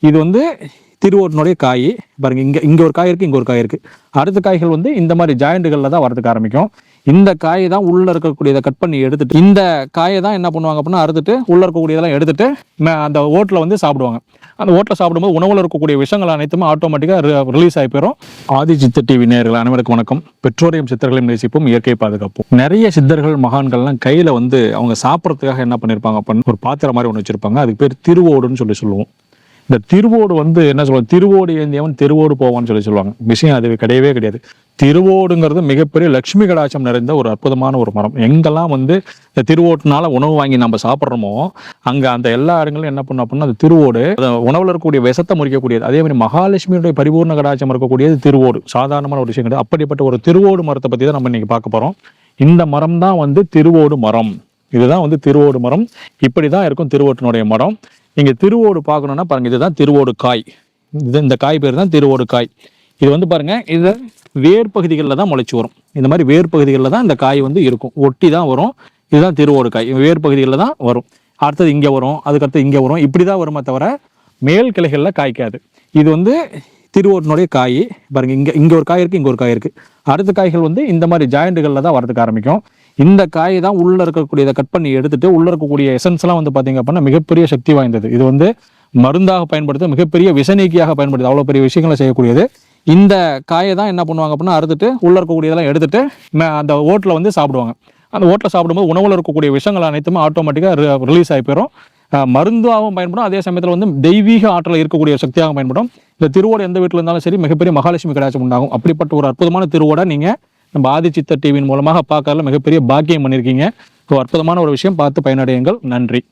இது வந்து திருவோட்டினுடைய காய் பாருங்க. இங்கே ஒரு காய் இருக்குது, இங்கே ஒரு காய் இருக்குது. அடுத்த காய்கள் வந்து இந்த மாதிரி ஜாயிண்ட்டுகளில் தான் வரதுக்கு ஆரம்பிக்கும். இந்த காயை தான் உள்ளே இருக்கக்கூடியதை கட் பண்ணி எடுத்துட்டு, இந்த காயை தான் என்ன பண்ணுவாங்க அப்படின்னா அறுத்துட்டு உள்ளே இருக்கக்கூடியதெல்லாம் எடுத்துட்டு அந்த ஓட்டில் வந்து சாப்பிடுவாங்க. அந்த ஓட்டில் சாப்பிடும்போது உணவில் இருக்கக்கூடிய விஷயங்கள் அனைத்துமே ஆட்டோமேட்டிக்காக ரிலீஸ் ஆகி போயிடும். ஆதி சித்த டிவி நேயர்கள் அனைவருக்கும் வணக்கம். பெற்றோரையும் சித்தர்களையும் நேசிப்போம், இயற்கை பாதுகாப்போம். நிறைய சித்தர்கள் மகான்கள்லாம் கையில் வந்து அவங்க சாப்பிட்றதுக்காக என்ன பண்ணியிருப்பாங்க அப்படின்னு ஒரு பாத்திரம் மாதிரி ஒன்று வச்சிருப்பாங்க. அதுக்கு பேர் திருவோடுன்னு சொல்லுவோம். இந்த திருவோடு வந்து என்ன சொல்லுவாங்க, திருவோடு ஏந்தியவன் திருவோடு போவான்னு சொல்லுவாங்க. விஷயம் அது கிடையவே கிடையாது. திருவோடுங்கிறது மிகப்பெரிய லட்சுமி கடாட்சம் நிறைந்த ஒரு அற்புதமான ஒரு மரம். எங்கெல்லாம் வந்து இந்த திருவோட்டுனால உணவு வாங்கி நம்ம சாப்பிட்றோமோ அங்கே அந்த எல்லா இடங்களும் என்ன பண்ணும் அப்படின்னா அந்த திருவோடு உணவில் இருக்கக்கூடிய விஷத்தை முறிக்கக்கூடியது. அதே மாதிரி மகாலட்சுமியுடைய பரிபூர்ண கடாட்சம் இருக்கக்கூடியது திருவோடு. சாதாரணமான ஒரு விஷயம் கிடையாது. அப்படிப்பட்ட ஒரு திருவோடு மரத்தை பற்றி தான் நம்ம இன்னைக்கு பார்க்க போகிறோம். இந்த மரம் தான் வந்து திருவோடு மரம். இதுதான் வந்து திருவோடு மரம். இப்படி தான் இருக்கும் திருவோட்டினுடைய மரம். நீங்க திருவோடு பார்க்கணும்னா பாருங்க, இதுதான் திருவோடு காய். இந்த காய் பேர் தான் திருவோடு காய். இது வந்து பாருங்க, இது வேர் பகுதிகளில் தான் முளைச்சி வரும். இந்த மாதிரி வேர் பகுதிகளில் தான் இந்த காய் வந்து இருக்கும், ஒட்டி தான் வரும். இதுதான் திருவோடு காய், வேர் பகுதிகளில் தான் வரும். அடுத்தது இங்கே வரும், அதுக்கடுத்து இங்கே வரும். இப்படி தான் வருமே தவிர மேல் கிளைகளில் காய்க்காது. இது வந்து திருவோட்டினுடைய காய் பாருங்க. இங்கே ஒரு காய் இருக்குது, இங்கே ஒரு காய் இருக்குது. அடுத்த காய்கள் வந்து இந்த மாதிரி ஜாயிண்ட்டுகளில் தான் வரதுக்கு ஆரம்பிக்கும். இந்த காயை தான் உள்ளே இருக்கக்கூடியதை கட் பண்ணி எடுத்துட்டு உள்ளே இருக்கக்கூடிய எசன்ஸ்லாம் வந்து பார்த்தீங்க அப்படின்னா மிகப்பெரிய சக்தி வாய்ந்தது. இது வந்து மருந்தாக பயன்படுத்த, மிகப்பெரிய விஷநீக்கியாக பயன்படுது. அவ்வளோ பெரிய விஷயங்களை செய்யக்கூடியது. இந்த காயை தான் என்ன பண்ணுவாங்க அப்படின்னா அறுத்துட்டு உள்ளே இருக்கக்கூடியதெல்லாம் எடுத்துட்டு அந்த ஓட்டில் வந்து சாப்பிடுவாங்க. அந்த ஓட்டில் சாப்பிடும்போது உணவில் இருக்கக்கூடிய விஷயங்கள் அனைத்துமே ஆட்டோமேட்டிக்காக ரிலீஸ் ஆகி போயிடும். மருந்தாகவும் பயன்படும். அதே சமயத்தில் வந்து தெய்வீக ஆற்றல் இருக்கக்கூடிய சக்தியாக பயன்படும். இந்த திருவோடு எந்த வீட்டில் இருந்தாலும் சரி மிகப்பெரிய மகாலட்சுமி கடாட்சம் உண்டாகும். அப்படிப்பட்ட ஒரு அற்புதமான திருவோட நீங்கள் நம்ம ஆதி சித்த டிவியின் மூலமாக பார்க்கறதுல மிகப்பெரிய பாக்கியம் பண்ணியிருக்கீங்க. அற்புதமான ஒரு விஷயம், பார்த்து பயனடையுங்கள். நன்றி.